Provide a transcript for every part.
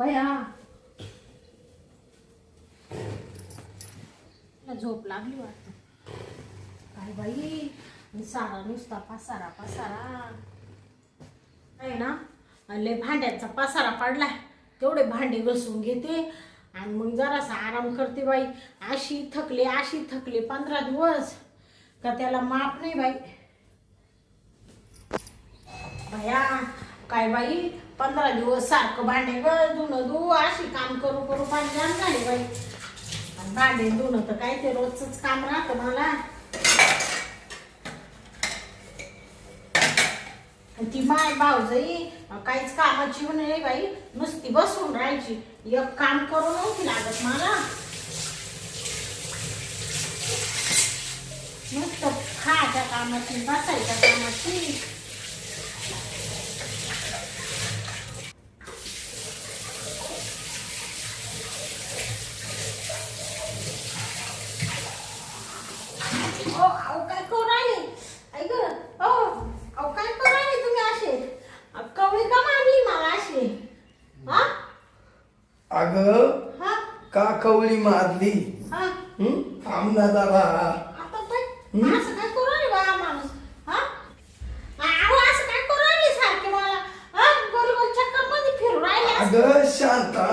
बया झोप लागली वाटत. काय बाई सारा नुसता पसारा पसारा आहे ना. लय भांड्यांचा पसारा पडलाय. तेवढे भांडे घसून घेते आणि मग जरासा आराम करते बाई. अशी थकले 15 दिवस का त्याला माप नाही बाई. भया काय बाई 15 दिवस सारखं भांडे धुणं धू अशी काम करू करू पाणी जाम झाले बाई. आणि भांडे धुणं तर काय ते रोजच काम राहतं मला. ती माय भाऊजाई काहीच कामाची नाही बाई. नुसती बसून राहायची. एक काम करू नव्हती लागत मला. नुसतं खायच्या कामाची बसायच्या कामाची. काय करू राहिले ऐक काय करू राहिले तुम्ही असे. कवळी का मारली मला असे. हा अगं हा का कवळी मारली? हा थांब ना जरा. आता पण असं काय करू राहिले बा माणूस. हा अहो असं काय करू राहिले सारखे मला. हा गोल गोल चक्कर मध्ये फिरू राहिले. अगं शांता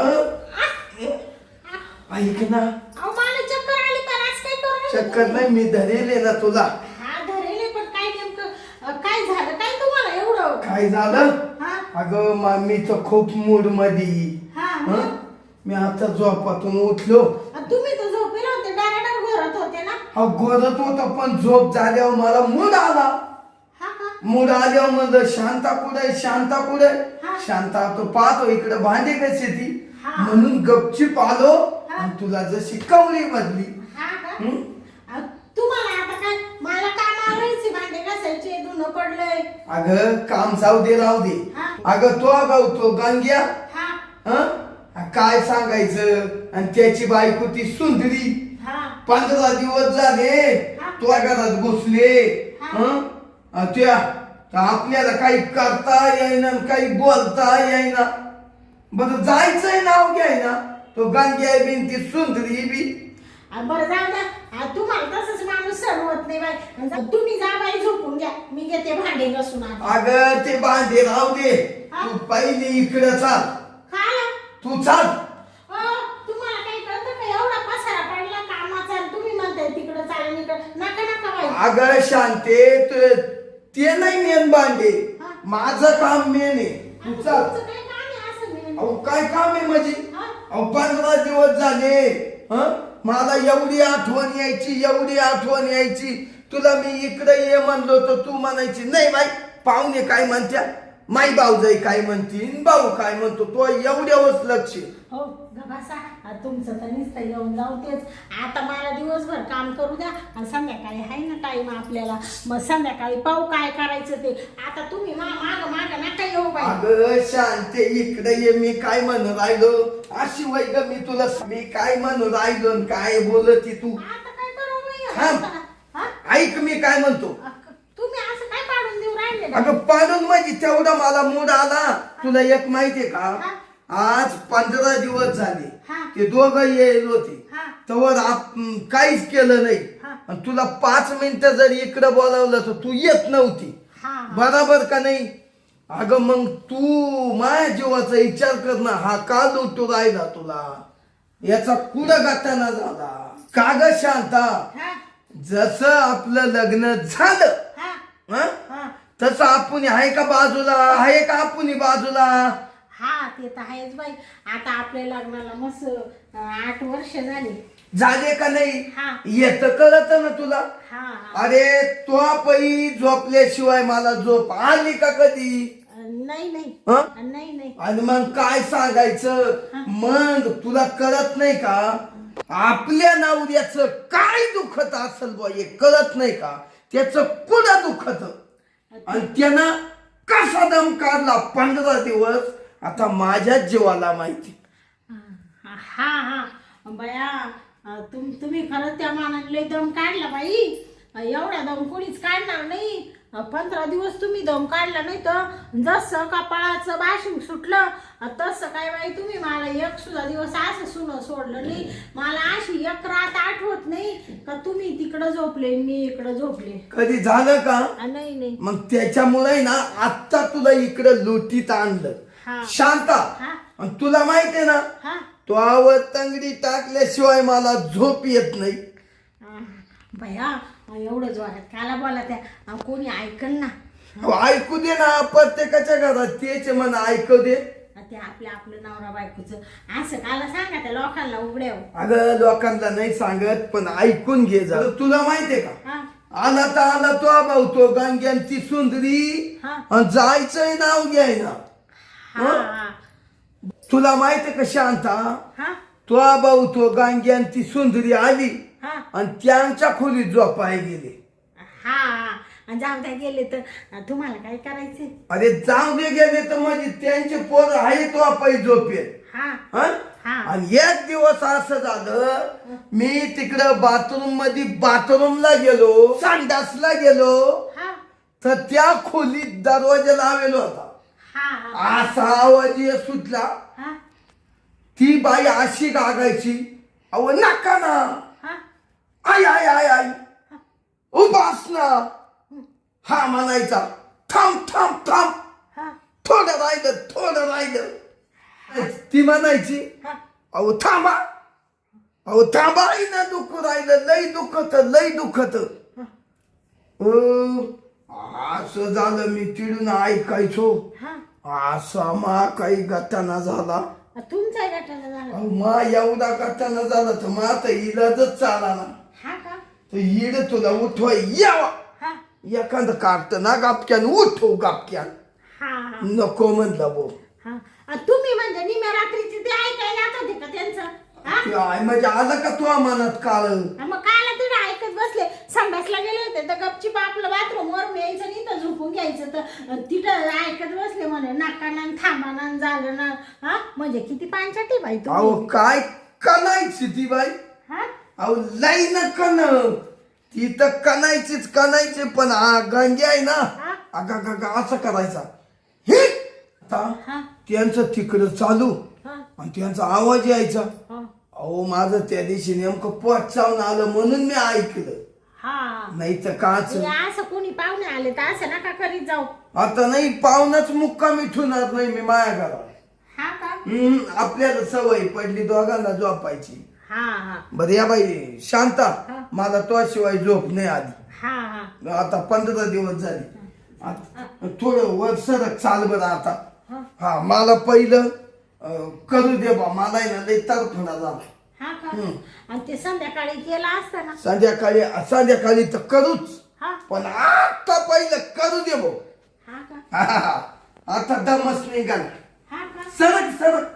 ऐक ना. अहो मला चक्कर आली तर असं काय करू राहिले चक्कर नाही मी धरेले ना तुला. हा धरेले पण काय नेमकं काय झालं काय तुम्हाला एवढं. काय झालं? हा अगं मी तर खूप मूड मध्ये. हा मी आता झोपातून उठलो. तुम्ही तर झोपेला होते डायरेक्ट घोरत होते ना. हा गोरत होता पण झोप झाल्यावर मला मूड आला. हा का मूड आल्यावर म्हणलं शांता कुठे शांता कुठे. हा. शांता तो पाहतो इकडे भांडे कशी ती हा. म्हणून गपचीप आलो हा. आणि तुला जशी कवळी बदली. हा का तुम्हाला आता काय मला काम आवरायचे भांडे घासायचे धुणं पडलंय. अगं काम जाऊ दे राहू दे. हा. अगं तो गाव तो गांग्या हा हं? काय सांगायचं. आणि त्याची बायको ती सुंदरी. हा 15 दिवस झाले हा. तुझ्या घरात घुसले. हा. हं? त्या तर आपल्याला काही करता येईना काही बोलता येईना. बरं जायचंय नाव घ्यायना. तो गांग्या बिन ती सुंदरी बी. बरं जाऊ द्या. तुम्हाला तसंच माणूस सण होत नाही बाई. तुम्ही जा बाई झोपून घ्या. मी घेते भांडे घासून आता. अगं ते बांधे राहू दे. हा. तू पहिली इकडे चाल. खाला तू चाल. तुम्हाला काही कळतं का एवढा पसारा पडला कामाचा आणि तुम्ही म्हणताय तिकडं चालेल इकडं. नका नका बाई. अगं शांते ते नाही मेन बांधे. हा. माझं काम मेन आहे. तू आता चाल. तुमचं काय काम आहे असं मी. अहो काय काम आहे माझी. हा? अहो 15 दिवस झाले. हं? मला एवढी आठवण यायची. तुला मी इकडे ये म्हणलो तर तू म्हणायची नाही बाई पाहुणे काय म्हणत्या माई भाऊजाई काय म्हणतील भाऊ काय म्हणतो तो एवढ्यावरच लक्ष. हो गबासा तुमचं तर नुसतं येऊन जाऊ तेच. आता मला दिवसभर काम करू द्या आणि संध्याकाळी आहे ना टाईम आपल्याला. मग संध्याकाळी पाहू काय करायचं ते. आता तुम्ही माग माग नका येऊ बाई. अगं शांते इकडे ये. मी काय म्हणून राहिलो अशी वय ग मी काय म्हणून राहिलो आणि काय बोलती तू. आता काय करू बाई. थांब. हा? ऐक मी काय म्हणतो. तुम्ही असं काय पाडून देऊ राहिले. अगं पाडून म्हणजे तेवढा मला मूड आला. तुला एक माहितीये का हा? आज 15 दिवस झाले हा. ते दोघं येईल होते हा. तवर काहीच केलं नाही. हा. आणि तुला 5 मिनिटं जर इकडे बोलावलं तर तू येत नव्हती. हा बराबर का नाही. अगं मग तू माझ्या जीवाचा विचार कर ना. हा का लुटू राहिला तुला. याचा कुठं गाताना झाला का ग शांता. हा जसं आपलं लग्न झालं हा हं? हा तसं आपण आहे का बाजूला आहे का आपण बाजूला. हा ते तर आहेच बाई. आता आपल्या लग्नाला मस्त 8 वर्ष झाले का नाही. हा. येत कळत ना तुला. हा अरे तो पै झोपल्याशिवाय मला झोप आली का कधी. नाही नाही हं? नाही आणि मग काय सांगायचं. मग तुला कळत नाही का आपल्या नवऱ्याचं काय दुखत असेल बा हे कळत नाही का. त्याचं कुठं दुखत आणि त्यानं कसा दम काढला 15 दिवस आता माझ्याच जीवाला माहिती. हा हा बया तुम्ही खरंच त्या मानाने लय दम काढला बाई. एवढा दम कोणीच काढणार नाही. 15 दिवस तुम्ही दम काढला नाही तर जसं कपाळाचं बाशिंग सुटलं तसं काय बाई तुम्ही मला एक सुद्धा दिवस असं सोडलं नाही. मला अशी एक रात आठवत नाही का तुम्ही तिकडं झोपले मी इकडं झोपले. कधी झालं का? नाही नाही. मग त्याच्यामुळे ना आता तुला इकडं लोटीत आणलं. हा शांता, हा आणि तुला माहितीये ना हा तो आवर तंगडी टाकल्याशिवाय मला झोप येत नाही. भया एवढं जोरात काला बोला त्या कोणी ऐकन ना. अहो, ऐकू दे ना, प्रत्येकाच्या घरात तेच मन ऐकू दे. ते आपलं नवरा बायकोचं असं काला सांगा त्या लोकांना उघड्याव. अगं लोकांना नाही सांगत पण ऐकून घे जा. तुला माहितीये का हा आला तर आला तो भाऊ तो गंग्यांची सुंदरी हा आणि जायचंय नाव घ्यायना. हा तुला माहितीये का शांता हा तो भाऊ तो गंग्यांची सुंदरी आली हा आणि त्यांच्या खोलीत झोपाय गेले. हा आणि जाऊ द्या गेले तर तुम्हाला काय करायचे. अरे जाऊ दे गेले तर म्हणजे त्यांचे पोर आहे तो पायी झोपेल. हा हं? हा आणि एक दिवस असं झालं मी तिकडं बाथरूम मध्ये बाथरूमला गेलो संडासला गेलो हा तर त्या खोलीत दरवाजा लावेलो होता. हा असा आवाज सुटला. हा ती बाई अशी गागायची अहो नका ना हा आय आय आय आय उपासना. हा म्हणायचा थांब थांब थांब हा थोडं राहिलं. ती म्हणायची हा अहो थांबा ना दुःख राहिलं लई दुखत. असं झालं मी तिडून ऐकायचो हा असा मा काही घटना झाला. तुमचा घटना झाला. अहो, मा एवढा घटना झाला तर मा आता इलाजच चाला ना. हा का तर इड तुला उठवाय यावा हा एखादं काढत ना गापक्यान उठव गापक्यान. हा हा नको म्हणलं बो. हा तुम्ही म्हणजे निम्या रात्रीची ते ऐकायला जात होते का त्यांचं. हा ते आहे म्हणजे आलं का तुझ्या मनात काळ. मग कायला तिथे ऐकत बसले. संडासला गेले होते तर गपचीप आपलं बाथरूम वरून यायचं नाही तर झोपून घ्यायचं तर तिथं ऐकत बसले म्हणे नाकाना थांबाना झालं ना. हा म्हणजे किती पांचाटी बाई अहो तुम्ही. काय कणायची ती बाई. हा अहो लई न कण ती तर कणायची पण गंगे आहे ना हा अगा असं करायचा. हे आता हा त्यांचं तिकडं चालू हा आणि त्यांचा आवाज यायचा. हा अहो माझं त्या दिवशी नेमकं पोट चावून आलं म्हणून मी ऐकलं हा नाही तर काच. हे असं कोणी पाहुणे आले तर असं नका करीत जाऊ. आता नाही पाहुणच मुक्कामी ठेवणार नाही मी माझ्या घरात. हा का आपल्याला सवय पडली दोघांना झोपायची. हा हा बरं या बाई शांता हा. मला तो शिवाय झोप नाही आली. हा हा आता 15 दिवस झाले. आता थोडं वर सरक चाल बरं आता. हा हा मला पहिलं करू दे बा मला आहे ना लई तरफडा झाला. हा का आणि ते संध्याकाळी केलं असतं ना. संध्याकाळी तर करूच हा पण आता पहिलं करू दे भाऊ. हा का आता दमच निघाला. हा का सरक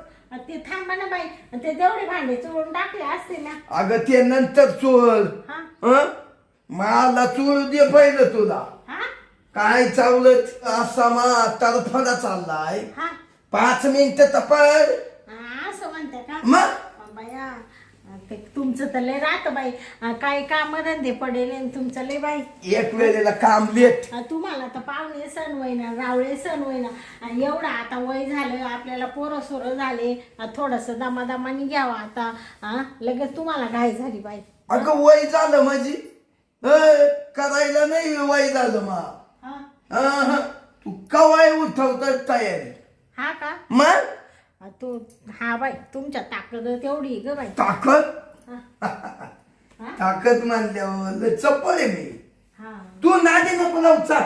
ते थांबा ना बाई ते तेवढे भांडे चोळून टाकले असते ना. अगं ते नंतर चोळ. हा हं? मला चोळ दे पहिलं तुला. हा काय चावलं असा मा तरफडा चाललाय. हा 5 मिनिटं तपड असं म्हणते का मग बाया. ते तुमचं तर लय राहतं बाई. काय काम धंदे पडेल आणि तुमचं लय बाई. एक वेळेला काम लेट. तुम्हाला तर पाहुणे सण होईना रावळे सण होईना. एवढं आता वय झालं आपल्याला पोरं सोरं झाले थोडस दमादमाने घ्यावं आता. लगेच तुम्हाला घाई झाली बाई. अगं वय झालं माझी करायला नाही वय झालं मा. हा तू कवाय उठवत तयारी. हा का मग तू हा बाई तुमच्या ताकद तेवढी ग बाई. ताकद हा हा ताकद मानल्यावर लय चप्पल आहे मी. हा तू नादी नको लावू चाल.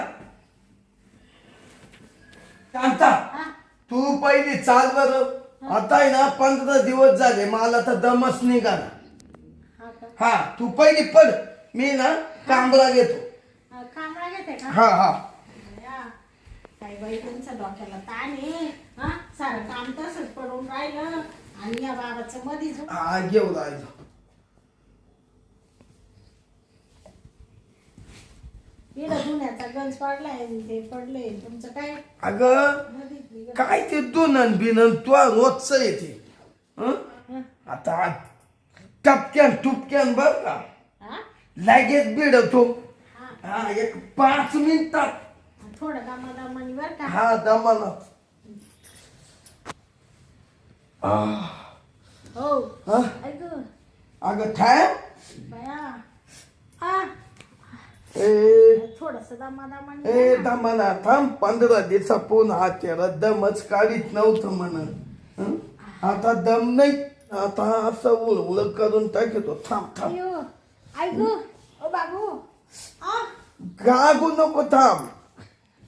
शांता हा तू पहिली चाल बरं. आता आहे ना 15 दिवस झाले मला तर दमच निघाला. हा का हा तू पहिली पड मी ना कांबळा घेतो. कामळा घेते का. हा हा या. काय बाई तुमच्या डोक्याला ताण आहे. हा सारं काम तसंच पडून राहिलं आणि या बाबाचं मधीच. हा घेऊ राहिलो. इकडं धुण्याचा गंज पडलाय ते पडलंय तुमचं काय अगं मधीच निघत. काय ते दुनन बिनन तू रोजच येते. हं? हा आता टपक्यान टुपक्यान बर का हा लगेच बिडवतो. हा हा 5 मिनिटात. थोडं दामादामानी बर का. हा दमाला. हो हा ऐक अगं थांब. बया आ ए थोडस दामादामानी ए दमाला थांब. 15 दिवसा फोन हा केला दमच काढीत नव्हतं म्हणून. आता दम नाही. आता असं उळ करून टाकतो. थांब थांब. अयो ऐक ओ बाबू आ गागू नको. थांब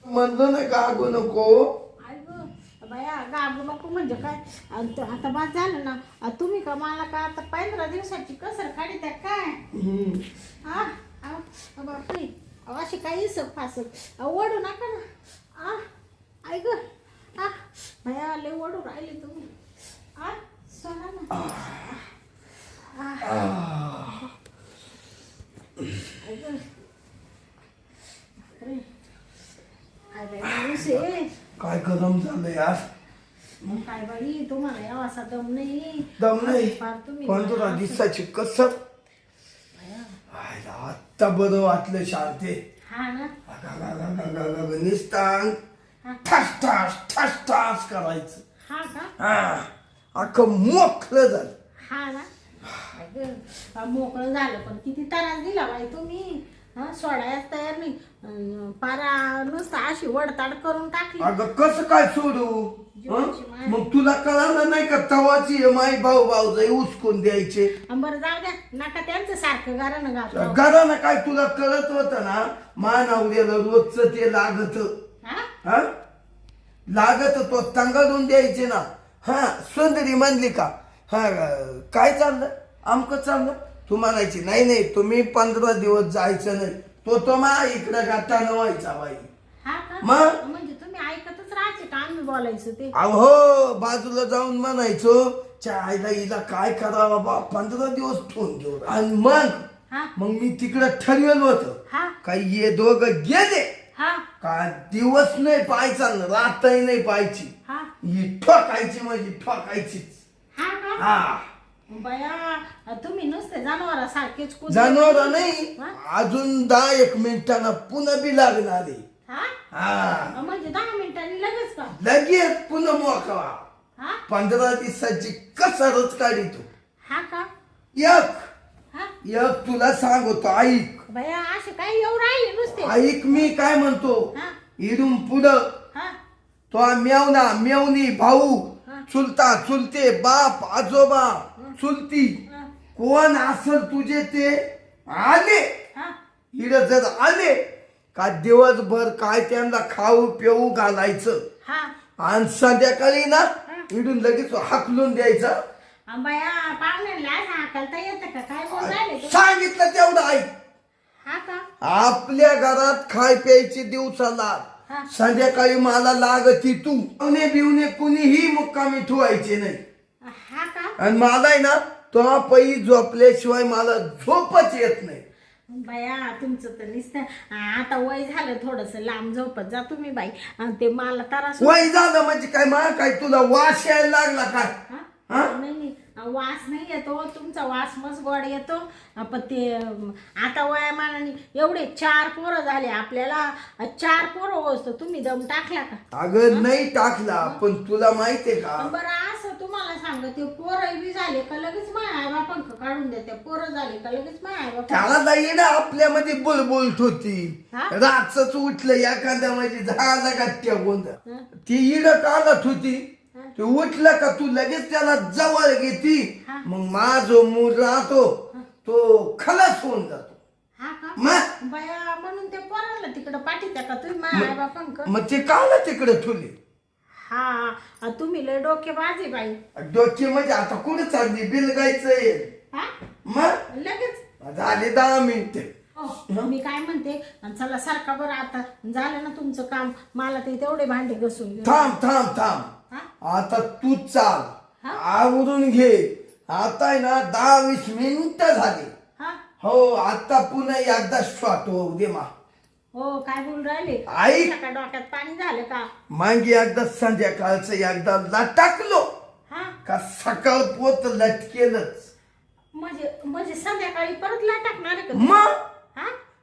म्हणलो ना गागू नको. ऐक बया गाबू नको म्हणजे काय. आता बाद झालं ना. तुम्ही का मला का आता 15 दिवसाची कसर काढी त्या काय हा बापरे अशी काही फासक ओढू नका ना. ऐक भया लय ओढू राहिले तुम्ही. सोडा ना. ऐक बापरे काय बाई माणूस आहे. काय गरम झालंय यार. मग काय बाई तुम्हाला यावा असा दम नाही. दम नाही. फार तुम्ही 15 दिवसाची कसर. आत्ता बरं वाटलं शांती. हा ना. निस्तांग ठस ठस ठस ठस करायचं. हा का. हा अख्खं मोकळं झालं. हा ना. अगं, मोकळं झालं पण किती त्रास दिला बाई तुम्ही. सोडायच तयार नाही. पारा नुसतं अशी वडताड करून टाकली. अगं कसं काय सोडू. मग तुला कळलं नाही का तवाची माई भाऊ जाई उचकून द्यायचे. बरं जाऊ द्या नका त्यांचं सारखं गाणं गात. घरानं काय तुला कळत होतं ना. मानवलेलं रोजच ते लागत. हा लागत तो तंगाडून द्यायचे ना. हा सुंदरी म्हणली का. हा काय चाललं आमकं चाललं. तू म्हणायची नाही तुम्ही 15 दिवस जायचं नाही. तो मा इकडं गाताना व्हायचा बाई. हा का. मग म्हणजे तुम्ही ऐकतच राहायचे का आम्ही बोलायचं ते. अहो बाजूला जाऊन म्हणायचो आईला हिला काय करावं बा 15 दिवस ठेवून घेऊ. आणि मग मी तिकडं ठरवेल होतं. काही हे दोघं गेले का दिवस नाही पाहायचा रातही नाही पाहायची. ही ठोकायची म्हणजे ठोकायचीच. हा बया तुम्ही नुसते जनावरासारखेच जनावर नाही. अजून 10-1 मिनिटांना पुन्हा बी लागणार आहे. हा म्हणजे 10 मिनिटांनी लगेच का. लगेच पुन्हा मोकळा. 15 दिवसाची कसरच काढी तू. हा का. एक तुला सांगतो ऐक. बया असे काय येऊ राहिले नुसते. ऐक मी काय म्हणतो. इडून पुढं तो मेवणी भाऊ चुलता चुलते बाप आजोबा चुलती कोण असल तुझे ते आले इड जर आले का दिवसभर काय त्यांना खाऊ पिऊ घालायचं. आणि संध्याकाळी ना इडून लगेच हाकलून द्यायचं. बया पाहुण्याला हाकलता येतं का काय बोल राहिले. सांगितलं तेवढं ऐक. हा का. आपल्या घरात खाय प्यायची दिवसाला संध्याकाळी मला लागती तू. पाहुणे बिवणे कुणीही मुक्कामी ठेवायचे नाही. हा का. आणि मला आहे ना तो पै झोपल्याशिवाय मला झोपच येत नाही. बया तुमचं तर नुसतं आता वय झालं थोडस लांब झोपत जा तुम्ही बाई. ते मला त्रास वय झालं म्हणजे काय तुला वास यायला लागला काय. नाही वास नाही येतो तुमचा वास मस्त गोड येतो. पण ते आता वयामानाने एवढे 4 पोरं झाले आपल्याला. 4 पोरं असतो तुम्ही दम टाकला का. अगं नाही टाकला पण तुला माहितीये का. बरं असं तुम्हाला सांगते पोरं बी झाले का लगेच माझ्या आई बापांक काढून देते. पोरं झाले का लगेच माझ्या आई बापा. त्याला येणं आपल्यामध्ये बुलबुलत होती. रातच उठलं एखाद्या म्हणजे झाला का त्या गोंधळ ती इड काढत होती. ते उठलं का तू लगेच त्याला जवळ घेती. मग माझो मूड राहतो तो खलास होऊन जातो. बया म्हणून ते पोरांना तिकडं पाठीत्या का तुम्ही माझ्या आई बापांक. मग ते काला तिकडे ठुले. हा तुम्ही लय डोके बाजी बाई. डोके म्हणजे आता कुठे चालली बिल गायचंय. मग लगेच झाले 10 मिनिटे. मी काय म्हणते चला सारखा बरं आता झालं ना तुमचं काम. मला ते तेवढे भांडे घसून थांब आता तू चाल आवरून घे. आता आहे ना 10-20 मिनिटं झाली. हो आता पुन्हा एकदा शॉट होऊ दे मा. हो काय बोल राहिले. ऐक का डोक्यात पाणी झालं का. मागे एकदा संध्याकाळचं एकदा लटकलो का सकाळ पोत लटकेलच. म्हणजे संध्याकाळी परत टाकणार का. मग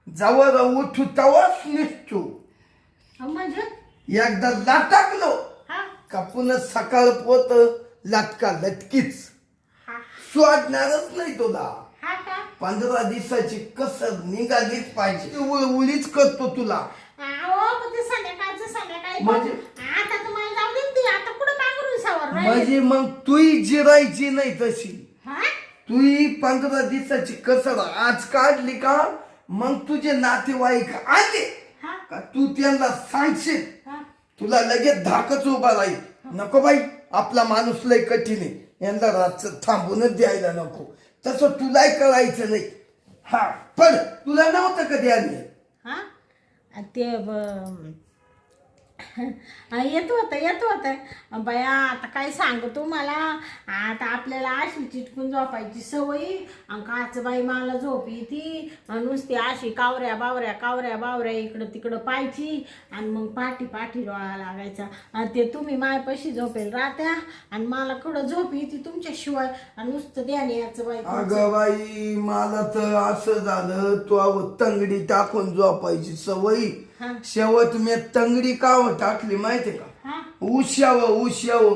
जवळ उठू तवाच निघतो. म्हणजे एकदा लाटाकलो हा का पुन्हा सकाळ पोत लटका लटकीच हा सोडणारच नाही तुला. हा का 15 दिवसाची कसर निघालीच पाहिजे. उळीच करतो तुला. अहो पण ते संध्याकाळी म्हणजे? आता तुम्हाला जाऊ दे ती आता कुठं पांघरून सावर म्हणजे मग तुही जिरायची नाही तशी. हा तुही 15 दिवसाची कसर आज काढली का मग तुझे नातेवाईक आले हा का तू त्यांना सांगशील. हा तुला लगेच धाकच उभा राहील. नको बाई आपला माणूस लय कठीण आहे यांना रातचं थांबूनच द्यायला नको. तसं तुलाही करायचं नाही. हा पण तुला नव्हतं कधी आली. हा ते येत होतं बया. आता काय सांगू तुम्हाला. आता आपल्याला अशी चिटकून झोपायची सवय आणि काच बाई मला झोप येते नुसती अशी कावऱ्या बावऱ्या इकडं तिकडं पाहायची आणि मग पाठी डोळा लागायचा. आणि ते तुम्ही मायपाशी झोपेल राहत्या आणि मला कडं झोप येते तुमच्याशिवाय आणि नुसतं ध्यान याचं बाई. अगं बाई मला तर असं झालं तू तंगडी टाकून झोपायची सवय. हा शेवट मी तंगडी काव टाकली माहितीये का. हा उश्याव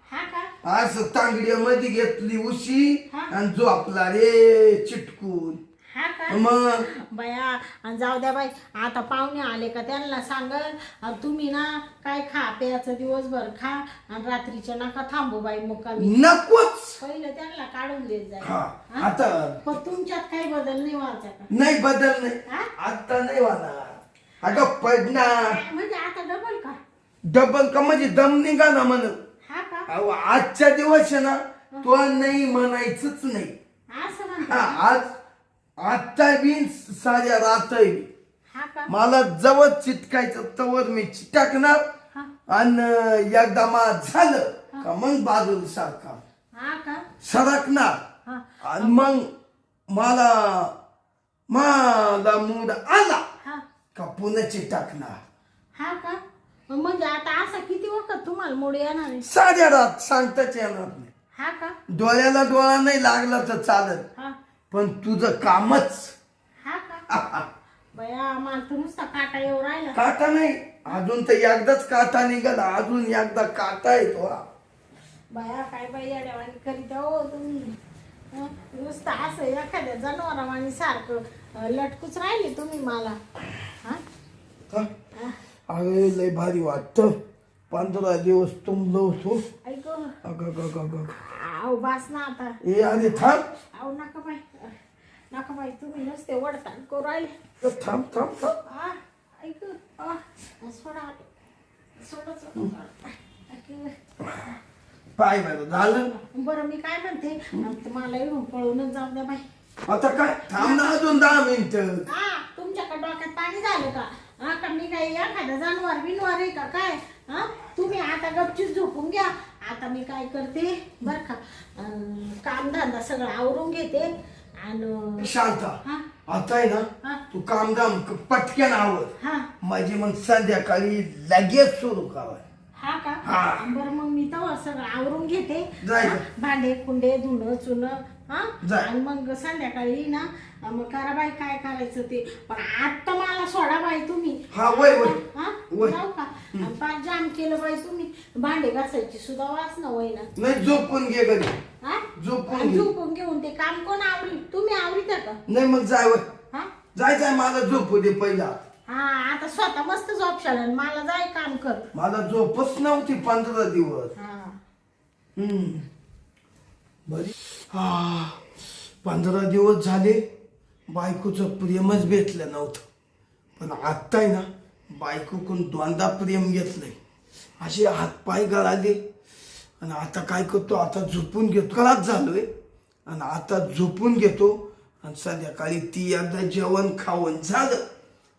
हा का असं तांगड्यामध्ये घेतली उशी हा. आणि झोपला रे चिटकून. हा का मग बया आणि जाऊ द्या बाई. आता पाहुणे आले का त्यांना सांगल तुम्ही ना काय खा प्यायचं दिवसभर खा आणि रात्रीच्या नका थांबू बाई मुक्कामी. नकोच. पहिलं त्यांना काढून देत जाईल. हा हा? आता पण तुमच्यात काही बदल नाही व्हायचा का नाही बदल नाही. हा? आता नाही होणार. अगं पडणार म्हणजे आता डबल का डबल का म्हणजे दम निघा ना म्हण. हा का अहो, आजच्या दिवस आहे ना तो नाही म्हणायचंच नाही. असं हा म्हणता आज आता बी साऱ्या रात हा का मला जवळ चिटकायचं तवर मी चिटकणार हा आणि एकदा मा झालं का मग बाजूला सारखा हा का सरकणार हा आणि मग मला मूड आला हा का पुन्हा चिटकणार. हा का म्हणजे आता असा किती वखत तुम्हाला मोड येणार आहे. साऱ्या रात सांगताच येणार नाही. हा का डोळ्याला डोळा नाही लागला तर चालत हा पण तुझं कामच. हा का बया मला तर नुसता काटा येऊ राहिला. काटा नाही अजून तर एकदाच काटा निघाला अजून एकदा काटा येतो. बाया काय बाई येड्यावानी करीत हो तुम्ही. हं? नुसतं असं एखाद्या जनावरावानी सारखं लटकूच राहिले तुम्ही मला. हा अरे लय भारी वाटतं. 15 दिवस तुंबलो होतो. ऐक अगं आव बास ना आता. ए अरे थांब आव नका बाई तुम्ही नुसते वडतान करू राहिले. थांब थांब थांब. हा ऐक सोडा पाय बरं झालं. बरं मी काय म्हणते मला येऊन पळूनच जाऊ द्या बाई. आता काय थांब ना अजून 10 मिनिटं. हा तुमच्याकडे डोक्यात पाणी झालं का हा का मी काय एखादा जानवर बिनवर आहे का काय. हा तुम्ही आता गपचीच झोपून घ्या. आता मी काय करते बर का कामधंदा सगळं आवरून घेते आणि शांत हा आता आहे ना हा तू कामधाम पटक्यान आवर हा माझी मग संध्याकाळी लगेच सुरू कराय. हा का हा. बरं मग मी तर सगळं आवरून घेते. जाय. हा, भांडे कुंडे धुणं चुणं हा जाय. आणि मग संध्याकाळी ना मग करा बाई काय करायचं ते. पण आता मला सोडा बाई तुम्ही. हा वय हा वय. जाऊ का आणि पाच जाम केलं बाई तुम्ही. भांडे घासायची सुद्धा वास ना वय ना. नाही झोपून घे घरी हा झोपून आणि घे. झोपून घेऊन ते काम कोण आवरी तुम्ही आवरीता का नाही मग जाय वय हा जाय मला झोपू दे पहिला. हा आता स्वतः मस्त झोपशाल आणि मला जाय काम कर. मला झोपच नव्हती 15 दिवस. हा बरी 15 दिवस झाले बायकोचं प्रेमच भेटलं नव्हतं. पण आत्ता आहे ना बायकोकडून दोनदा प्रेम घेतलंय. असे हातपाय गळाले आणि आता काय करतो आता झोपून घेतो. खराच झालोय आणि आता झोपून घेतो आणि संध्याकाळी ती एकदा जेवण खावण झालं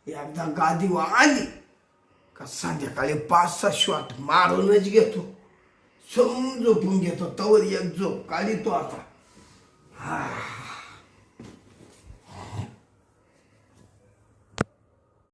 एकदा गादीवर आली का संध्याकाळी 5-6 शॉट मारूनच घेतो. झोपून घेतो तवर एक झोप काढी तो आता. हा